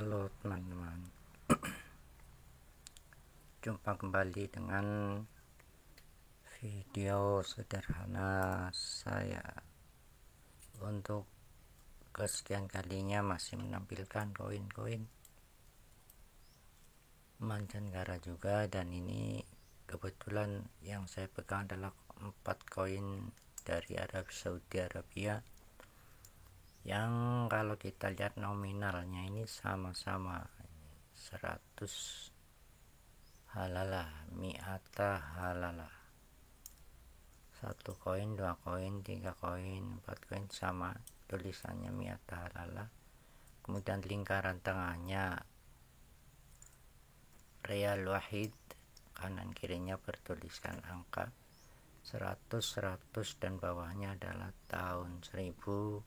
Halo teman-teman, jumpa kembali dengan video sederhana saya. Untuk kesekian kalinya masih menampilkan koin-koin mancanegara juga, dan ini kebetulan yang saya pegang adalah 4 koin dari Saudi Arabia, yang kalau kita lihat nominalnya ini sama-sama 100 halalah, mi'ata halalah. 1 koin, 2 koin, 3 koin, 4 koin sama tulisannya mi'ata halalah. Kemudian lingkaran tengahnya real wahid, kanan kirinya bertuliskan angka 100, 100, dan bawahnya adalah tahun 1396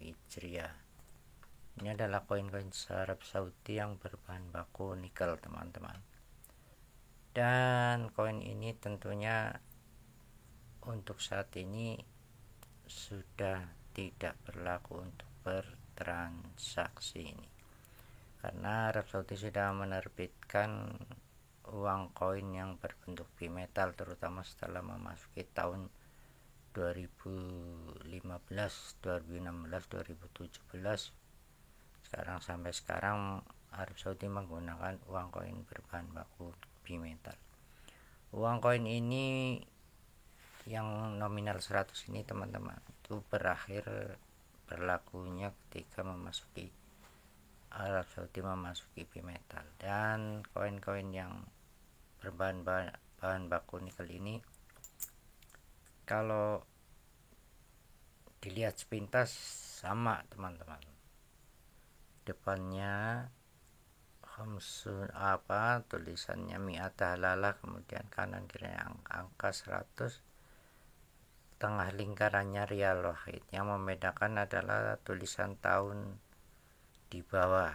Hijriah. Ini adalah koin-koin Arab Saudi yang berbahan baku nikel, teman-teman. Dan koin ini tentunya untuk saat ini sudah tidak berlaku untuk bertransaksi ini, karena Arab Saudi sudah menerbitkan uang koin yang berbentuk bimetal, terutama setelah memasuki tahun 2015, 2016, 2017. Sekarang sampai sekarang Arab Saudi menggunakan uang koin berbahan baku bimetal. Uang koin ini yang nominal 100 ini, teman-teman, itu berakhir berlakunya ketika Arab Saudi memasuki bimetal. Dan koin-koin yang bahan baku nikel ini, kalau dilihat sepintas sama, teman-teman. Depannya tulisannya mi'ata halalah, kemudian kanan kiri angka 100, tengah lingkarannya rial wahid. Yang membedakan adalah tulisan tahun di bawah.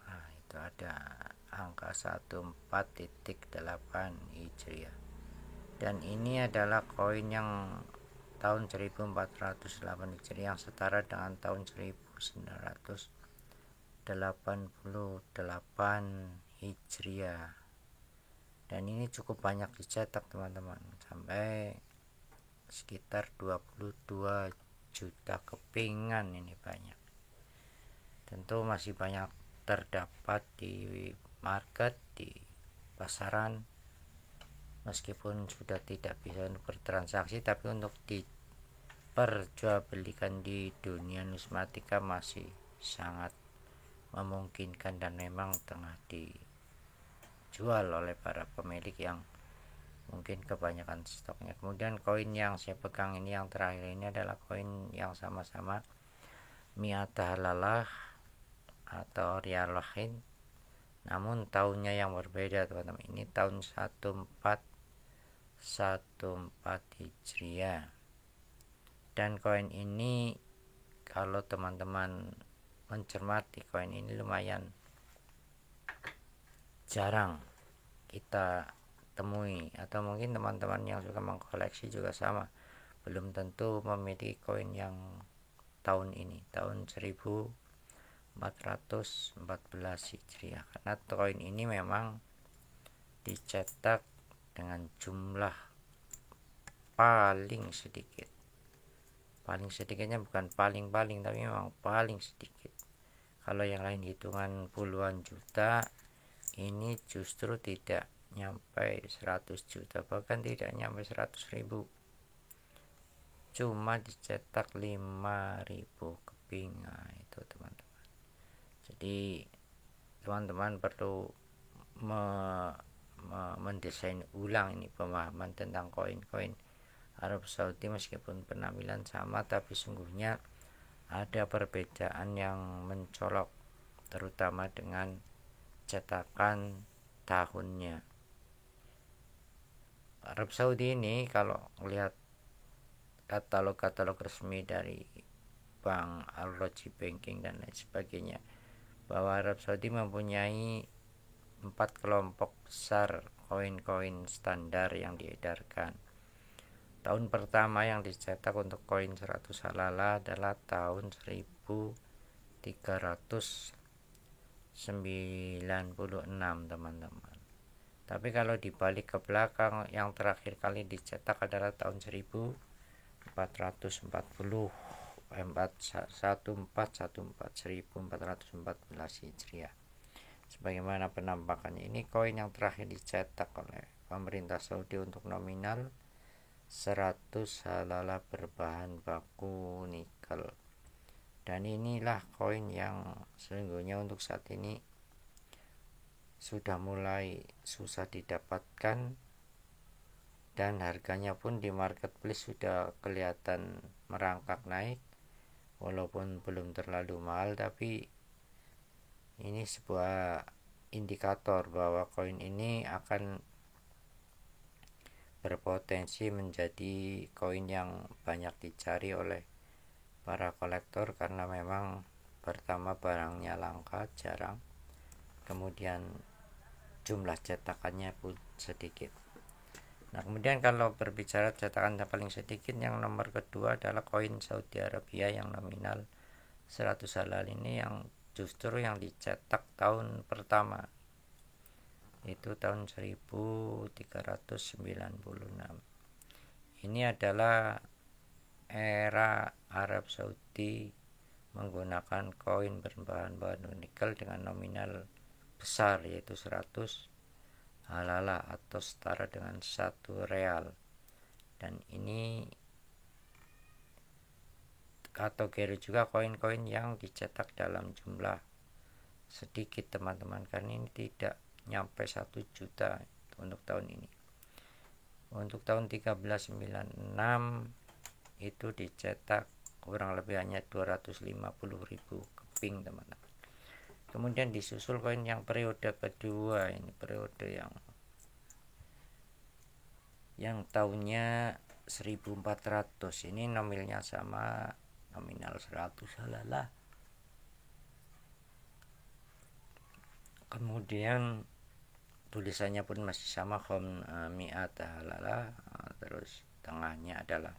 Nah, itu ada angka 14.8 Hijriah. Dan ini adalah koin yang tahun 1408 Hijriah, yang setara dengan tahun 1988 Hijriah. Dan ini cukup banyak dicetak, teman-teman, sampai sekitar 22 juta kepingan. Ini banyak, tentu masih banyak terdapat di market, di pasaran, meskipun sudah tidak bisa bertransaksi, tapi untuk diperjualbelikan di dunia numismatika masih sangat memungkinkan, dan memang tengah dijual oleh para pemilik yang mungkin kebanyakan stoknya. Kemudian koin yang saya pegang ini, yang terakhir ini, adalah koin yang sama-sama mi'ata halalah atau rial wahid, namun tahunnya yang berbeda, teman-teman. Ini tahun 1414 Hijriah. Dan koin ini, kalau teman-teman mencermati, koin ini lumayan jarang kita temui, atau mungkin teman-teman yang suka mengkoleksi juga sama, belum tentu memiliki koin yang tahun ini, tahun 1414 Hijriah, karena koin ini memang dicetak dengan jumlah paling sedikit. Paling sedikitnya bukan paling-paling, tapi memang paling sedikit. Kalau yang lain hitungan puluhan juta, ini justru tidak nyampe 100 juta, bahkan tidak nyampe 100.000. Cuma dicetak 5.000 keping. Nah, itu, teman-teman. Jadi teman-teman perlu mendesain ulang ini pemahaman tentang koin-koin Arab Saudi. Meskipun penampilan sama, tapi sungguhnya ada perbedaan yang mencolok, terutama dengan cetakan tahunnya. Arab Saudi ini, kalau lihat katalog resmi dari Bank Al-Rajhi Banking dan lain sebagainya, bahwa Arab Saudi mempunyai 4 kelompok besar koin-koin standar yang diedarkan. Tahun pertama yang dicetak untuk koin 100 halala adalah tahun 1396 teman-teman. Tapi kalau dibalik ke belakang, yang terakhir kali dicetak adalah tahun 1414 Hijriah. Sebagaimana penampakannya, ini koin yang terakhir dicetak oleh pemerintah Saudi untuk nominal 100 halala berbahan baku nikel. Dan inilah koin yang sesungguhnya untuk saat ini sudah mulai susah didapatkan, dan harganya pun di marketplace sudah kelihatan merangkak naik, walaupun belum terlalu mahal, tapi ini sebuah indikator bahwa koin ini akan berpotensi menjadi koin yang banyak dicari oleh para kolektor, karena memang pertama barangnya langka, jarang, kemudian jumlah cetakannya pun sedikit. Nah, kemudian kalau berbicara cetakan yang paling sedikit, yang nomor kedua adalah koin Saudi Arabia yang nominal 100 halal ini, yang justru yang dicetak tahun pertama itu tahun 1396. Ini adalah era Arab Saudi menggunakan koin berbahan nikel dengan nominal besar, yaitu 100 halala atau setara dengan 1 real. Dan ini kategori juga koin-koin yang dicetak dalam jumlah sedikit teman-teman, karena ini tidak nyampe 1 juta untuk tahun ini. Untuk tahun 1396 itu dicetak kurang lebih hanya 250.000 keping teman-teman. Kemudian disusul koin yang periode kedua, ini periode yang tahunnya 1400. Ini nominalnya sama, nominal 100 halala. Kemudian tulisannya pun masih sama, khom mi'at halala, terus tengahnya adalah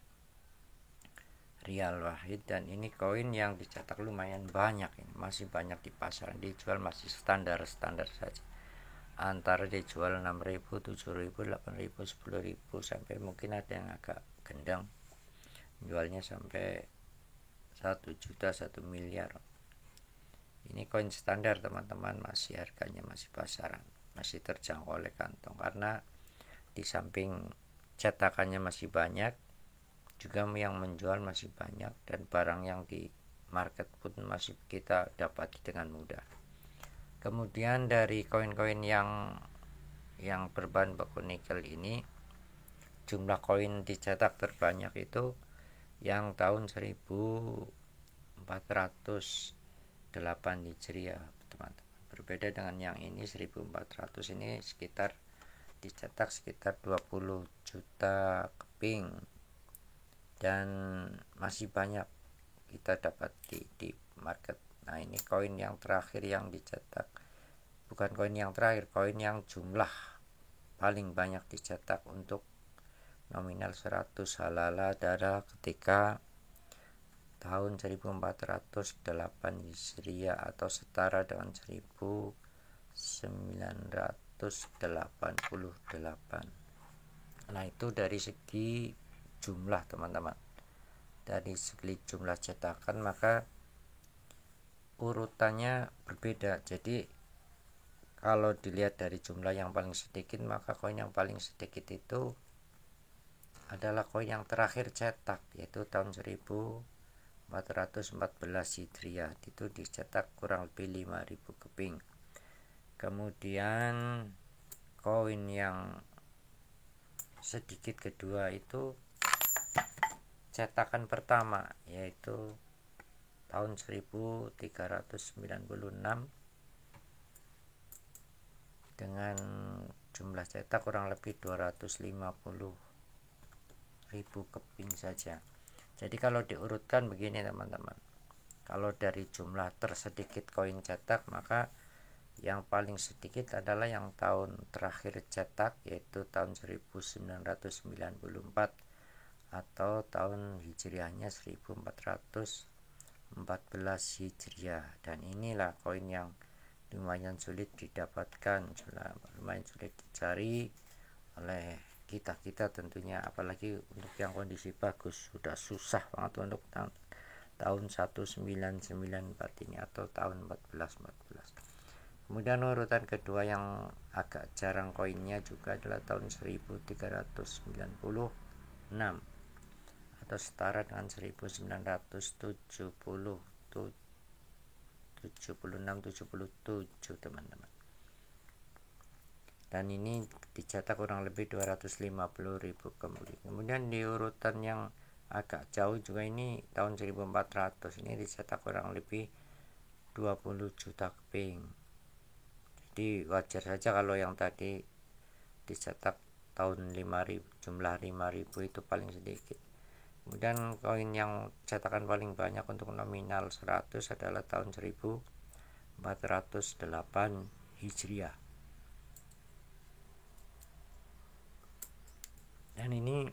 rial wahid. Dan ini koin yang dicetak lumayan banyak, ini masih banyak di pasaran, dijual masih standar saja, antara dijual 6.000, 7.000, 8.000, 10.000, sampai mungkin ada yang agak gendang jualnya sampai 1 juta, 1 miliar. Ini koin standar teman-teman, masih harganya masih pasaran, masih terjangkau oleh kantong, karena di samping cetakannya masih banyak, juga yang menjual masih banyak, dan barang yang di market pun masih kita dapati dengan mudah. Kemudian dari koin-koin yang berbahan baku nikel ini, jumlah koin dicetak terbanyak itu yang tahun 1408 Hijriah teman-teman. Berbeda dengan yang ini 1400, ini dicetak sekitar 20 juta keping, dan masih banyak kita dapat di market. Nah, ini koin yang terakhir yang dicetak, bukan koin yang terakhir, koin yang jumlah paling banyak dicetak untuk nominal 100 halala adalah ketika tahun 1408 Hijriah atau setara dengan 1988. Nah, itu dari segi jumlah teman-teman. Dari segi jumlah cetakan maka urutannya berbeda. Jadi kalau dilihat dari jumlah yang paling sedikit, maka koin yang paling sedikit itu adalah koin yang terakhir cetak, yaitu tahun 1414 Hijriah. Itu dicetak kurang lebih 5.000 keping. Kemudian koin yang sedikit kedua itu cetakan pertama, yaitu tahun 1396 dengan jumlah cetak kurang lebih 250.000 keping saja. Jadi kalau diurutkan begini teman-teman, kalau dari jumlah tersedikit koin cetak, maka yang paling sedikit adalah yang tahun terakhir cetak, yaitu tahun 1994 atau tahun hijriahnya 1414 hijriah. Dan inilah koin yang lumayan sulit didapatkan, lumayan sulit dicari oleh kita tentunya, apalagi untuk yang kondisi bagus sudah susah banget untuk tahun 1994 ini atau tahun 1414. Kemudian urutan kedua yang agak jarang koinnya juga adalah tahun 1396 atau setara dengan 1977 teman-teman. Dan ini dicetak kurang lebih 250.000 kemudian di urutan yang agak jauh juga ini tahun 1400 ini dicetak kurang lebih 20 juta keping. Jadi wajar saja kalau yang tadi dicetak tahun 5.000, jumlah 5.000 itu paling sedikit. Kemudian koin yang cetakan paling banyak untuk nominal 100 adalah tahun 1408 Hijriah. Dan ini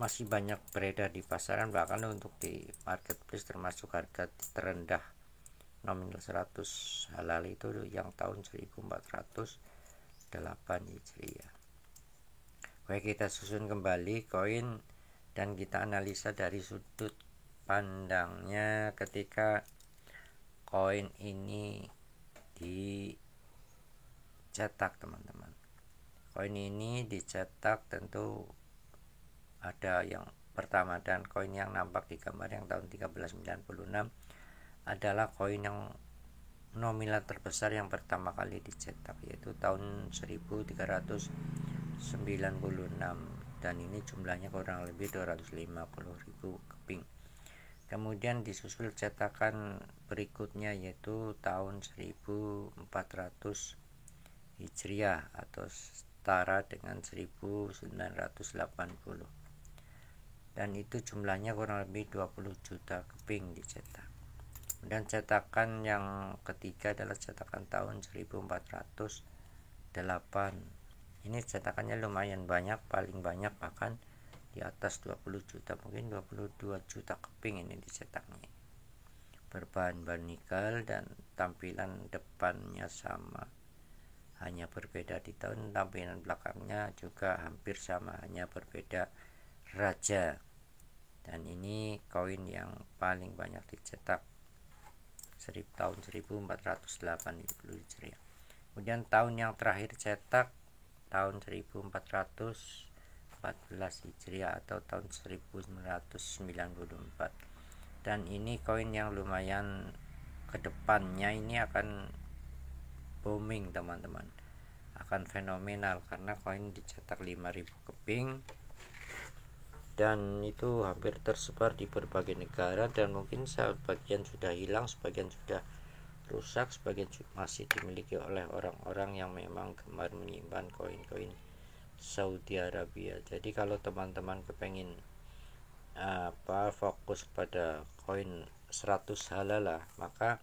masih banyak beredar di pasaran, bahkan untuk di marketplace termasuk harga terendah nominal 100 halal itu yang tahun 1408 Hijriah. Baik, kita susun kembali koin dan kita analisa dari sudut pandangnya ketika koin ini dicetak teman-teman. Koin ini dicetak tentu ada yang pertama, dan koin yang nampak di gambar yang tahun 1396 adalah koin yang nominal terbesar yang pertama kali dicetak, yaitu tahun 1396, dan ini jumlahnya kurang lebih 250.000 keping. Kemudian disusul cetakan berikutnya yaitu tahun 1400 Hijriah atau setara dengan 1980, dan itu jumlahnya kurang lebih 20 juta keping dicetak. Dan cetakan yang ketiga adalah cetakan tahun 1408. Ini cetakannya lumayan banyak, paling banyak bahkan di atas 20 juta, mungkin 22 juta keping ini dicetaknya. Berbahan nikel dan tampilan depannya sama, hanya berbeda di tahun. Tampilan belakangnya juga hampir sama, hanya berbeda raja. Dan ini koin yang paling banyak dicetak tahun 1408 Hijriah. Kemudian tahun yang terakhir cetak tahun 1414 Hijriah atau tahun 1994. Dan ini koin yang lumayan kedepannya ini akan booming teman-teman, akan fenomenal karena koin dicetak 5.000 keping dan itu hampir tersebar di berbagai negara, dan mungkin sebagian sudah hilang, sebagian sudah rusak, sebagian masih dimiliki oleh orang-orang yang memang gemar menyimpan koin-koin Saudi Arabia. Jadi kalau teman-teman kepengen fokus pada koin 100 halal lah, maka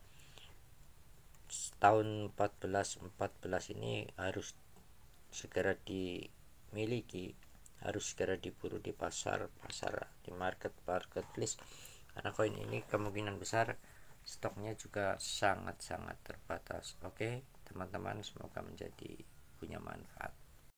tahun 1414 ini harus segera dimiliki, harus segera diburu di pasar di marketplace, karena koin ini kemungkinan besar stoknya juga sangat-sangat terbatas. Oke teman-teman, semoga menjadi punya manfaat.